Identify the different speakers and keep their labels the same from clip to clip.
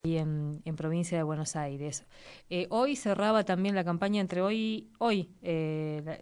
Speaker 1: y en provincia de Buenos Aires. Hoy cerraba también la campaña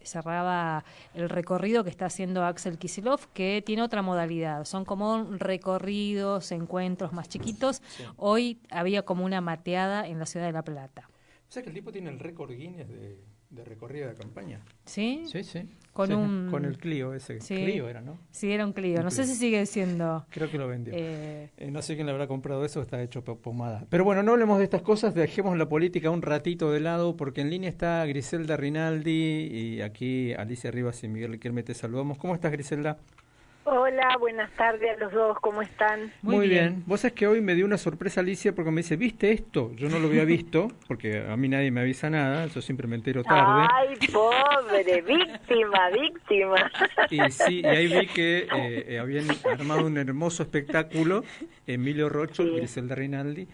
Speaker 1: cerraba el recorrido que está haciendo Axel Kicillof, que tiene otra modalidad. Son como recorridos, encuentros más chiquitos.
Speaker 2: Sí.
Speaker 1: Hoy había como una mateada en la ciudad de La Plata.
Speaker 2: O sea que el tipo tiene el récord Guinness de recorrida de campaña.
Speaker 1: ¿Sí?
Speaker 2: Sí, sí.
Speaker 1: Con
Speaker 2: Sí, con el
Speaker 1: un...
Speaker 2: Clio ese.
Speaker 1: Sí,
Speaker 2: Clio era, ¿no?
Speaker 1: sí, era un Clio.
Speaker 2: Un
Speaker 1: No sé
Speaker 2: Clio.
Speaker 1: si sigue siendo...
Speaker 2: Creo que lo vendió.
Speaker 1: Eh,
Speaker 2: No sé quién le habrá comprado eso, está hecho pomada. Pero bueno, no hablemos de estas cosas, dejemos la política un ratito de lado, porque en línea está Griselda Rinaldi y aquí Alicia Rivas y Miguel Riquelme te saludamos. ¿Cómo estás, Griselda?
Speaker 3: Hola, buenas tardes a los dos, ¿cómo están?
Speaker 1: Muy
Speaker 2: Muy
Speaker 1: bien.
Speaker 2: bien. Vos sabés que hoy me dio una sorpresa Alicia porque me dice, ¿viste esto? Yo no lo había visto, porque a mí nadie me avisa nada, yo siempre me entero tarde.
Speaker 3: Ay, pobre, víctima.
Speaker 2: Y sí, y ahí vi que habían armado un hermoso espectáculo, Emilio Rocho y
Speaker 3: Sí,
Speaker 2: Griselda Rinaldi,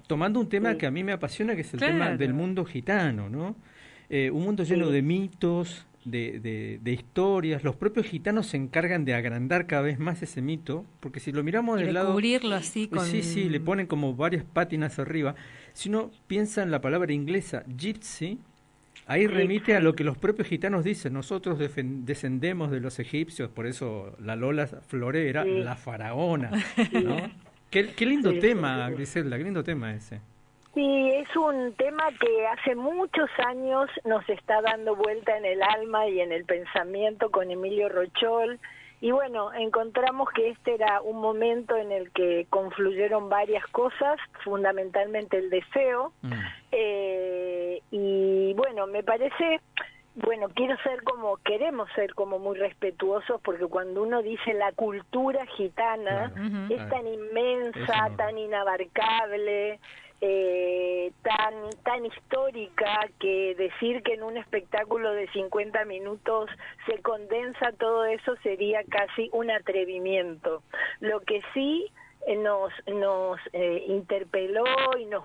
Speaker 2: tomando un tema
Speaker 3: sí,
Speaker 2: que a mí me apasiona, que es el tema del
Speaker 1: Claro.
Speaker 2: mundo gitano, ¿no? Un mundo lleno
Speaker 3: sí,
Speaker 2: de mitos, de historias. Los propios gitanos se encargan de agrandar cada vez más ese mito, porque si lo miramos
Speaker 1: Y
Speaker 2: del
Speaker 1: de
Speaker 2: lado,
Speaker 1: cubrirlo así
Speaker 2: sí, sí, le
Speaker 1: con...
Speaker 2: ponen como varias pátinas arriba. Si uno piensa en la palabra inglesa gypsy, ahí remite a lo
Speaker 3: sí,
Speaker 2: que los propios gitanos dicen. Nosotros descendemos de los egipcios, por eso la Lola Floré era
Speaker 3: sí,
Speaker 2: la faraona,
Speaker 3: sí,
Speaker 2: ¿no? Qué lindo
Speaker 3: sí, sí,
Speaker 2: tema,
Speaker 3: sí.
Speaker 2: Griselda, qué lindo tema ese.
Speaker 3: Sí, es un tema que hace muchos años nos está dando vuelta en el alma y en el pensamiento con Emilio Rochol. Y bueno, encontramos que este era un momento en el que confluyeron varias cosas, fundamentalmente el deseo.
Speaker 2: Mm.
Speaker 3: Y bueno, me parece, bueno, queremos ser como muy respetuosos, porque cuando uno dice la cultura gitana,
Speaker 2: Claro,
Speaker 1: Ujú.
Speaker 3: es tan
Speaker 2: es
Speaker 3: inmensa,
Speaker 2: enorme.
Speaker 3: tan inabarcable, tan histórica, que decir que en un espectáculo de 50 minutos se condensa todo eso sería casi un atrevimiento. Lo que sí nos interpeló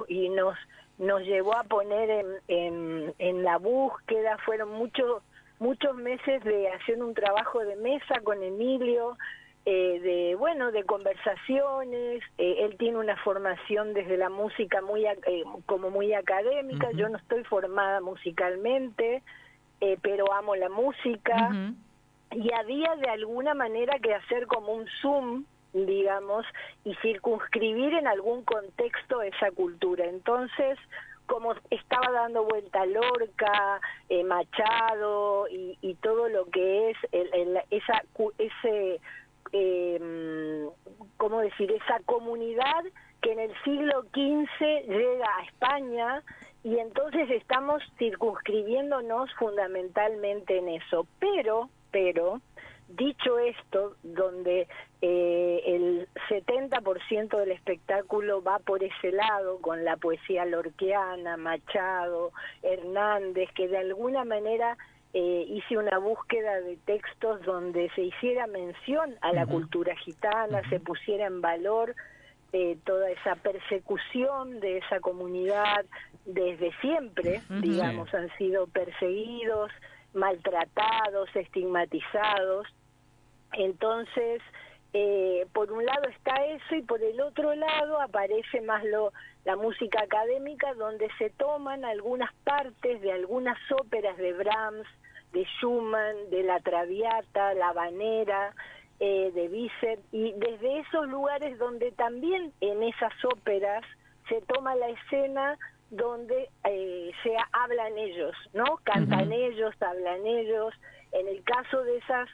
Speaker 3: y nos llevó a poner en la búsqueda, fueron muchos meses de hacer un trabajo de mesa con Emilio, de conversaciones. Él tiene una formación desde la música como muy académica.
Speaker 2: Ujú.
Speaker 3: Yo no estoy formada musicalmente, pero amo la música,
Speaker 1: Ujú.
Speaker 3: y había de alguna manera que hacer como un zoom, digamos, y circunscribir en algún contexto esa cultura. Entonces, como estaba dando vuelta Lorca, Machado y todo lo que es ¿cómo decir? Esa comunidad que en el siglo XV llega a España, y entonces estamos circunscribiéndonos fundamentalmente en eso. Pero, dicho esto, donde el 70% del espectáculo va por ese lado, con la poesía lorquiana, Machado, Hernández, que de alguna manera hice una búsqueda de textos donde se hiciera mención a la
Speaker 2: Ujú.
Speaker 3: cultura gitana,
Speaker 2: Ujú.
Speaker 3: se pusiera en valor toda esa persecución de esa comunidad. Desde siempre,
Speaker 1: Ujú.
Speaker 2: Sí.
Speaker 3: digamos, han sido perseguidos, maltratados, estigmatizados. Entonces, por un lado está eso, y por el otro lado aparece más la música académica, donde se toman algunas partes de algunas óperas de Brahms, de Schumann, de la Traviata, la Habanera, de Bizet, y desde esos lugares donde también en esas óperas se toma la escena donde hablan ellos, ¿no? Cantan
Speaker 1: Ujú.
Speaker 3: ellos, hablan ellos. En el caso de esas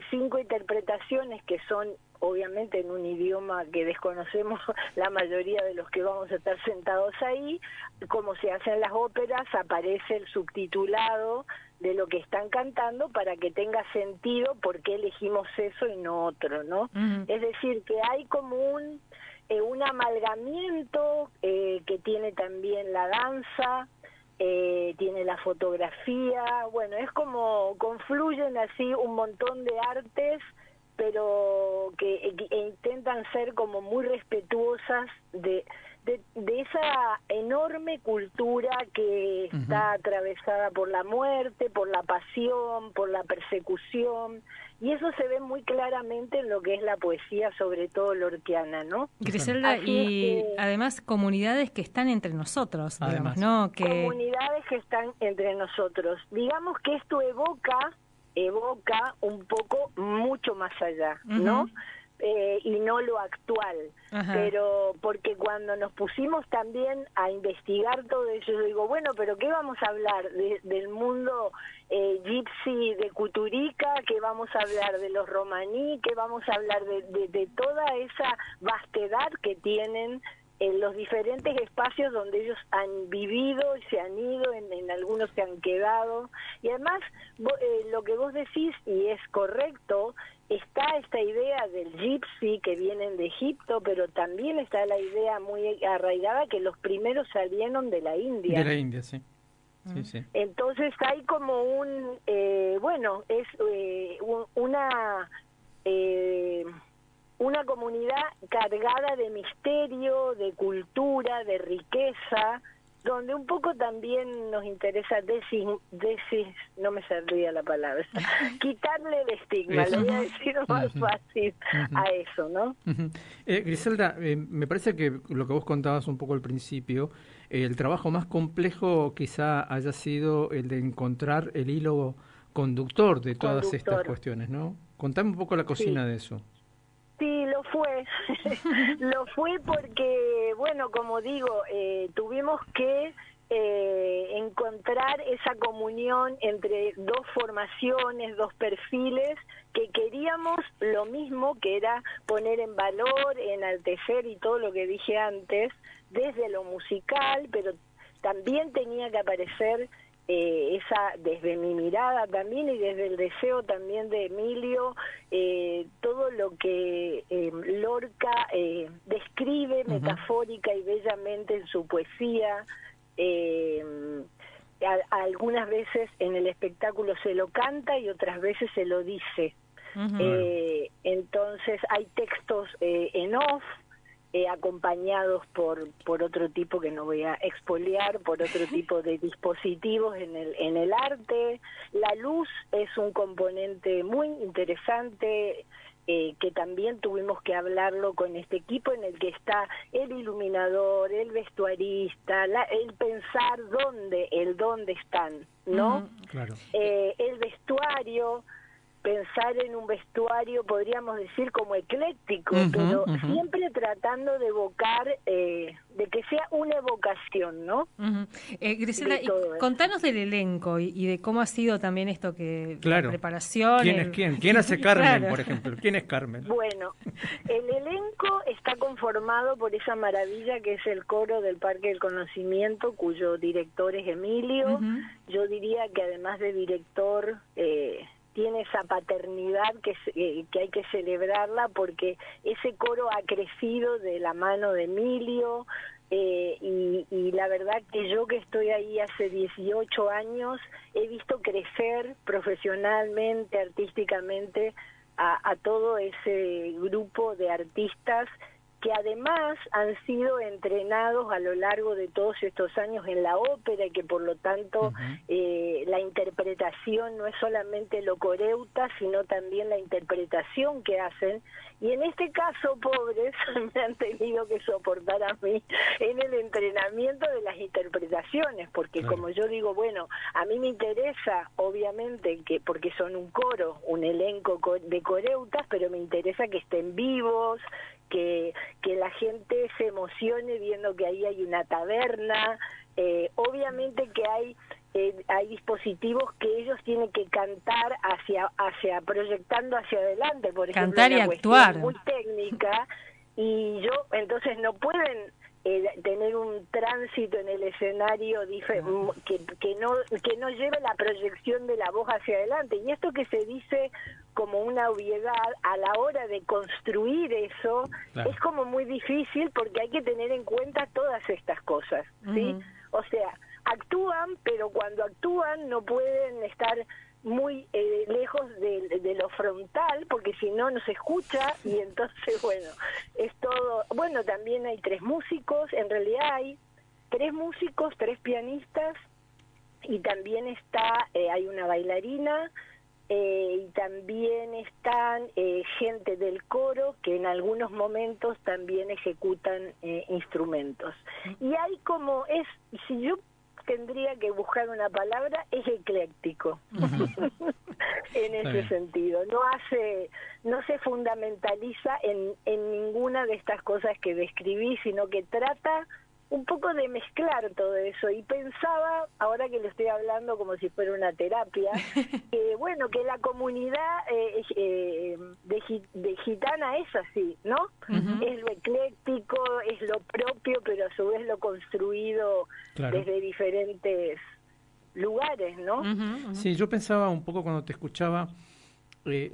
Speaker 3: 5 interpretaciones, que son obviamente en un idioma que desconocemos la mayoría de los que vamos a estar sentados ahí, como se hacen las óperas, aparece el subtitulado de lo que están cantando para que tenga sentido por qué elegimos eso y no otro, ¿no?
Speaker 1: Ujú.
Speaker 3: Es decir, que hay como un amalgamiento que tiene también la danza, tiene la fotografía. Bueno, es como confluyen así un montón de artes, pero que intentan ser como muy respetuosas de esa enorme cultura que está atravesada por la muerte, por la pasión, por la persecución, y eso se ve muy claramente en lo que es la poesía, sobre todo lorquiana, ¿no?
Speaker 1: Griselda,
Speaker 3: Así
Speaker 1: y
Speaker 3: es que,
Speaker 1: además comunidades que están entre nosotros, digamos,
Speaker 2: Además.
Speaker 1: ¿no? Que
Speaker 3: comunidades que están entre nosotros. Digamos que esto evoca un poco mucho más allá, ¿no? Y no lo actual.
Speaker 1: Ajá.
Speaker 3: Pero porque cuando nos pusimos también a investigar todo eso, yo digo, bueno, pero ¿qué vamos a hablar del mundo gypsy de Kuturica? ¿Qué vamos a hablar de los romaní? ¿Qué vamos a hablar de toda esa vastedad que tienen en los diferentes espacios donde ellos han vivido y se han ido, en algunos se han quedado? Y además, lo que vos decís, y es correcto, está esta idea del gypsy que vienen de Egipto, pero también está la idea muy arraigada que los primeros salieron de la India.
Speaker 2: De la India, sí. Sí, sí.
Speaker 3: Entonces hay como un, una comunidad cargada de misterio, de cultura, de riqueza, donde un poco también nos interesa no me saldría la palabra, quitarle el estigma, le voy a decir más fácil a eso, ¿no?
Speaker 2: Griselda, me parece que lo que vos contabas un poco al principio, el trabajo más complejo quizá haya sido el de encontrar el hilo conductor de todas estas cuestiones, ¿no? Contame un poco la cocina de eso.
Speaker 3: Sí, lo fue. Lo fue porque, bueno, como digo, tuvimos que encontrar esa comunión entre dos formaciones, dos perfiles que queríamos lo mismo, que era poner en valor, enaltecer y todo lo que dije antes, desde lo musical, pero también tenía que aparecer desde mi mirada también y desde el deseo también de Emilio, todo lo que Lorca describe metafórica y bellamente en su poesía. Algunas veces en el espectáculo se lo canta y otras veces se lo dice. Entonces hay textos en off, acompañados por otro tipo que no voy a expoliar, por otro tipo de dispositivos en el arte. La luz es un componente muy interesante que también tuvimos que hablarlo con este equipo, en el que está el iluminador, el vestuarista, el pensar dónde están, ¿no?
Speaker 2: Claro.
Speaker 3: El vestuario, pensar en un vestuario, podríamos decir, como ecléctico, pero siempre tratando de evocar, de que sea una evocación, ¿no?
Speaker 1: Griselda, contanos del elenco y de cómo ha sido también esto que
Speaker 2: claro.
Speaker 1: La preparación.
Speaker 2: ¿Quién es quién? ¿Quién hace Carmen, por ejemplo? ¿Quién es Carmen?
Speaker 3: Bueno, el elenco está conformado por esa maravilla que es el coro del Parque del Conocimiento, cuyo director es Emilio. Yo diría que además de director, tiene esa paternidad que hay que celebrarla, porque ese coro ha crecido de la mano de Emilio, y la verdad que yo, que estoy ahí hace 18 años, he visto crecer profesionalmente, artísticamente, a todo ese grupo de artistas que además han sido entrenados a lo largo de todos estos años en la ópera, y que por lo tanto la interpretación no es solamente lo coreuta, sino también la interpretación que hacen. Y en este caso, pobres, me han tenido que soportar a mí en el entrenamiento de las interpretaciones, porque como yo digo, bueno, a mí me interesa, obviamente, porque son un coro, un elenco de coreutas, pero me interesa que estén vivos, que la gente se emocione viendo que ahí hay una taberna. Obviamente que hay dispositivos que ellos tienen que cantar proyectando hacia adelante, por ejemplo,
Speaker 1: cantar y actuar,
Speaker 3: muy técnica, y entonces no pueden tener un tránsito en el escenario que no lleve la proyección de la voz hacia adelante. Y esto que se dice como una obviedad, a la hora de construir eso, es como muy difícil, porque hay que tener en cuenta todas estas cosas, ¿sí? O sea, actúan, pero cuando actúan no pueden estar muy lejos de lo frontal, porque porque si no, no se escucha, y entonces, bueno, es todo. Bueno, también hay 3 músicos, en realidad hay 3 músicos, 3 pianistas, y también hay una bailarina, y también están gente del coro que en algunos momentos también ejecutan instrumentos. Y hay si yo tendría que buscar una palabra, es ecléctico. En ese sentido, no se fundamentaliza en ninguna de estas cosas que describí, sino que trata un poco de mezclar todo eso. Y pensaba, ahora que lo estoy hablando como si fuera una terapia, que bueno, que la comunidad de gitana es así, ¿no? Es lo ecléctico, es lo propio, pero a su vez lo construido desde diferentes lugares, ¿no?
Speaker 2: Sí, yo pensaba un poco cuando te escuchaba,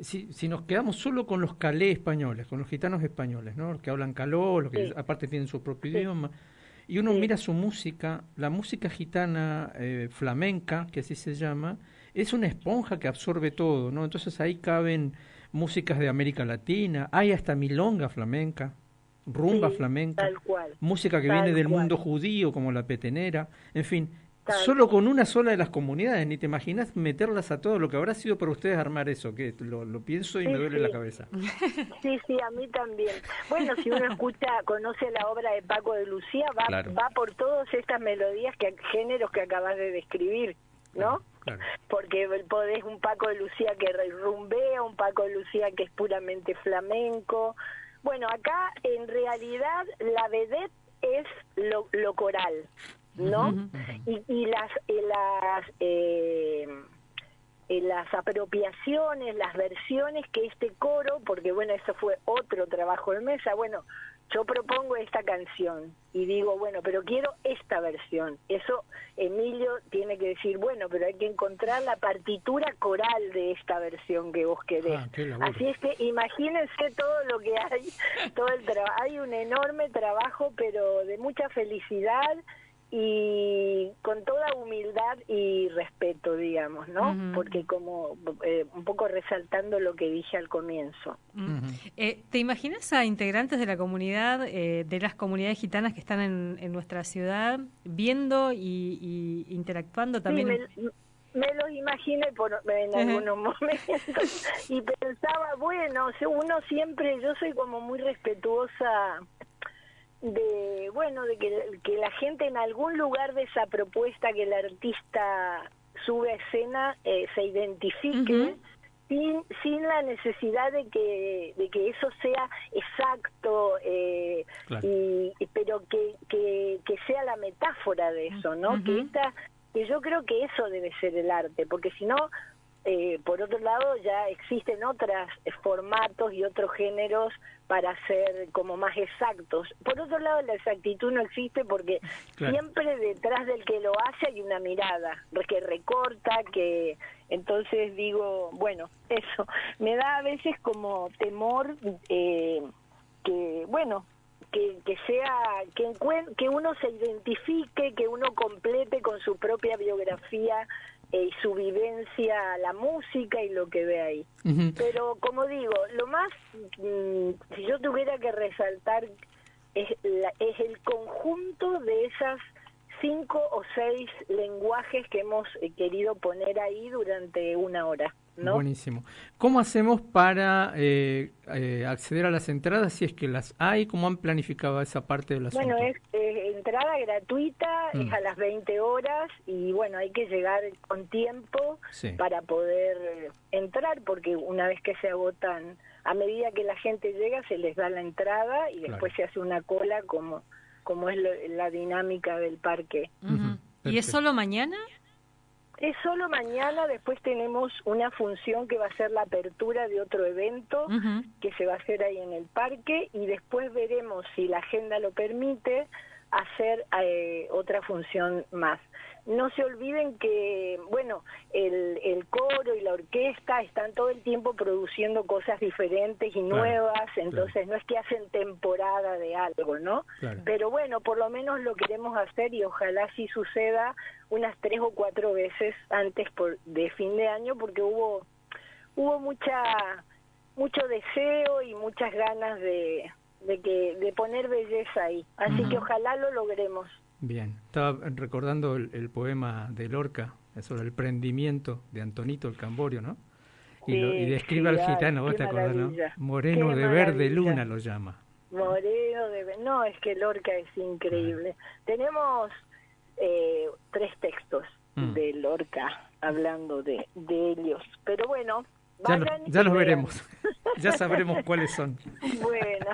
Speaker 2: si nos quedamos solo con los calé españoles, con los gitanos españoles, ¿no? Los que hablan caló, los que aparte tienen su propio idioma, y uno mira su música, la música gitana flamenca, que así se llama, es una esponja que absorbe todo, ¿no? Entonces ahí caben músicas de América Latina, hay hasta milonga flamenca, rumba flamenca,
Speaker 3: tal cual,
Speaker 2: música que viene del mundo judío, como la petenera, en fin. Solo con una sola de las comunidades, ni te imaginas meterlas a todo lo que habrá sido para ustedes armar eso, que lo pienso y me duele la cabeza.
Speaker 3: Sí, a mí también. Bueno, si uno conoce la obra de Paco de Lucía, va por todas estas melodías, géneros que acabas de describir, ¿no? Claro. Porque podés un Paco de Lucía que rumbea, un Paco de Lucía que es puramente flamenco. Bueno, acá en realidad la vedette es lo coral, ¿no? Y las apropiaciones, las versiones que este coro, porque bueno, eso fue otro trabajo de mesa, bueno, yo propongo esta canción y digo, bueno, pero quiero esta versión. Eso Emilio tiene que decir, bueno, pero hay que encontrar la partitura coral de esta versión que vos querés. Así es que imagínense todo lo que hay, hay un enorme trabajo, pero de mucha felicidad y con toda humildad y respeto, digamos, ¿no? Porque como un poco resaltando lo que dije al comienzo.
Speaker 1: ¿Te imaginas a integrantes de la comunidad, de las comunidades gitanas que están en nuestra ciudad, viendo y interactuando también?
Speaker 3: Sí, me los imaginé en algunos momentos y pensaba, bueno, uno siempre, yo soy como muy respetuosa de que la gente en algún lugar de esa propuesta que el artista sube a escena se identifique sin la necesidad de que eso sea exacto, pero que sea la metáfora de eso, ¿no? Que yo creo que eso debe ser el arte, porque si no, por otro lado ya existen otros formatos y otros géneros para ser como más exactos. Por otro lado, la exactitud no existe porque siempre detrás del que lo hace hay una mirada que recorta, entonces digo, bueno, eso me da a veces como temor que uno se identifique, que uno complete con su propia biografía y su vivencia la música y lo que ve ahí. Pero como digo, lo más, si yo tuviera que resaltar, es el conjunto de esas 5 o 6 lenguajes que hemos querido poner ahí durante una hora, ¿no?
Speaker 2: Buenísimo. ¿Cómo hacemos para acceder a las entradas, si es que las hay? ¿Cómo han planificado esa parte del asunto?
Speaker 3: Bueno, es entrada gratuita, es a las 20 horas y bueno, hay que llegar con tiempo para poder entrar, porque una vez que se agotan, a medida que la gente llega se les da la entrada y después se hace una cola como es la dinámica del parque.
Speaker 1: ¿Y es solo mañana?
Speaker 3: Es solo mañana, después tenemos una función que va a ser la apertura de otro evento que se va a hacer ahí en el parque y después veremos, si la agenda lo permite, hacer otra función más. No se olviden que, bueno, el coro y la orquesta están todo el tiempo produciendo cosas diferentes y nuevas, entonces no es que hacen temporada de algo, ¿no? Pero bueno, por lo menos lo queremos hacer y ojalá sí suceda unas 3 o 4 veces antes de fin de año, porque hubo mucho deseo y muchas ganas de poner belleza ahí. Así que ojalá lo logremos.
Speaker 2: Bien, estaba recordando el poema de Lorca sobre el prendimiento de Antonito el Camborio, ¿no? Y describe al gitano, vos te acordás, ¿no? Moreno de verde luna lo llama.
Speaker 3: Moreno de... No, es que Lorca es increíble. Tenemos 3 textos de Lorca hablando de ellos. Pero bueno,
Speaker 2: ya los veremos. Ya sabremos cuáles son.
Speaker 3: Bueno,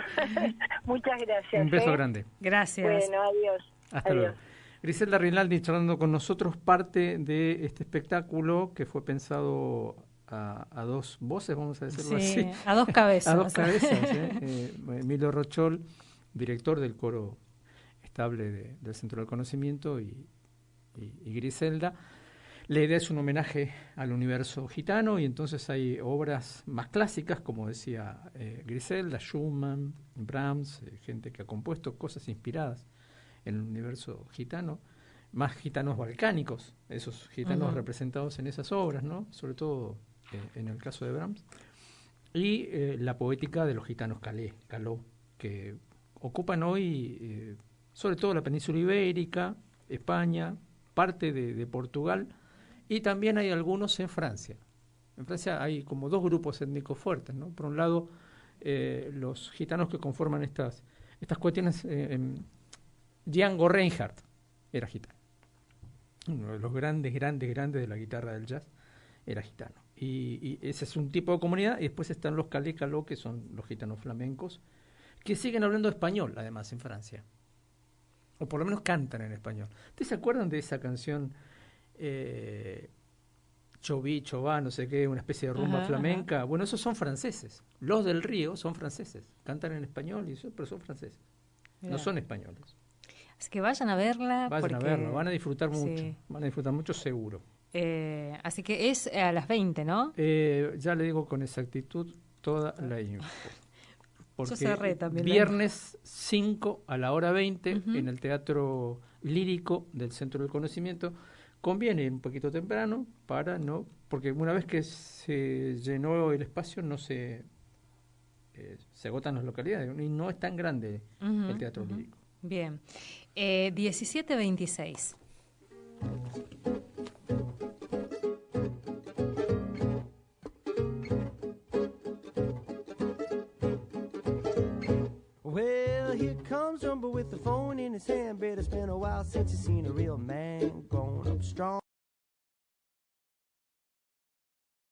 Speaker 3: muchas gracias.
Speaker 2: Un beso grande.
Speaker 1: Gracias.
Speaker 3: Bueno, adiós.
Speaker 2: Hasta luego. Griselda Rinaldi charlando con nosotros, parte de este espectáculo que fue pensado a 2 voces, vamos a decirlo así.
Speaker 1: A 2 cabezas.
Speaker 2: A 2 cabezas. Emilio Rochol, director del coro estable del Centro del Conocimiento, y Griselda. La idea es un homenaje al universo gitano, y entonces hay obras más clásicas, como decía Griselda, Schumann, Brahms, gente que ha compuesto cosas inspiradas en el universo gitano, más gitanos balcánicos, esos gitanos representados en esas obras, ¿no? Sobre todo en el caso de Brahms, y la poética de los gitanos caló, que ocupan hoy sobre todo la península ibérica, España, parte de Portugal, y también hay algunos en Francia. En Francia hay como 2 grupos étnicos fuertes, ¿no? Por un lado, los gitanos que conforman estas cuestiones. Django Reinhardt era gitano. Uno de los grandes de la guitarra del jazz era gitano. Y ese es un tipo de comunidad. Y después están los calé-caló, que son los gitanos flamencos, que siguen hablando español, además, en Francia. O por lo menos cantan en español. ¿Ustedes se acuerdan de esa canción Choví, Chová, no sé qué, una especie de rumba flamenca? Bueno, esos son franceses. Los del Río son franceses. Cantan en español, pero son franceses. No son españoles.
Speaker 1: Así que vayan a verla.
Speaker 2: Vayan a verla, van a disfrutar mucho. Van a disfrutar mucho seguro.
Speaker 1: Así que es a las 20, ¿no?
Speaker 2: Ya le digo con exactitud toda la info. Porque
Speaker 1: cerré también
Speaker 2: viernes 5 a la hora 20 en el Teatro Lírico del Centro del Conocimiento. Conviene ir un poquito temprano porque una vez que se llenó el espacio se agotan las localidades y no es tan grande el Teatro Lírico.
Speaker 1: Bien. 17:26.
Speaker 4: Well, here comes Jumbo with the phone in his hand. Bet it's been a while since you seen a real man grown up strong.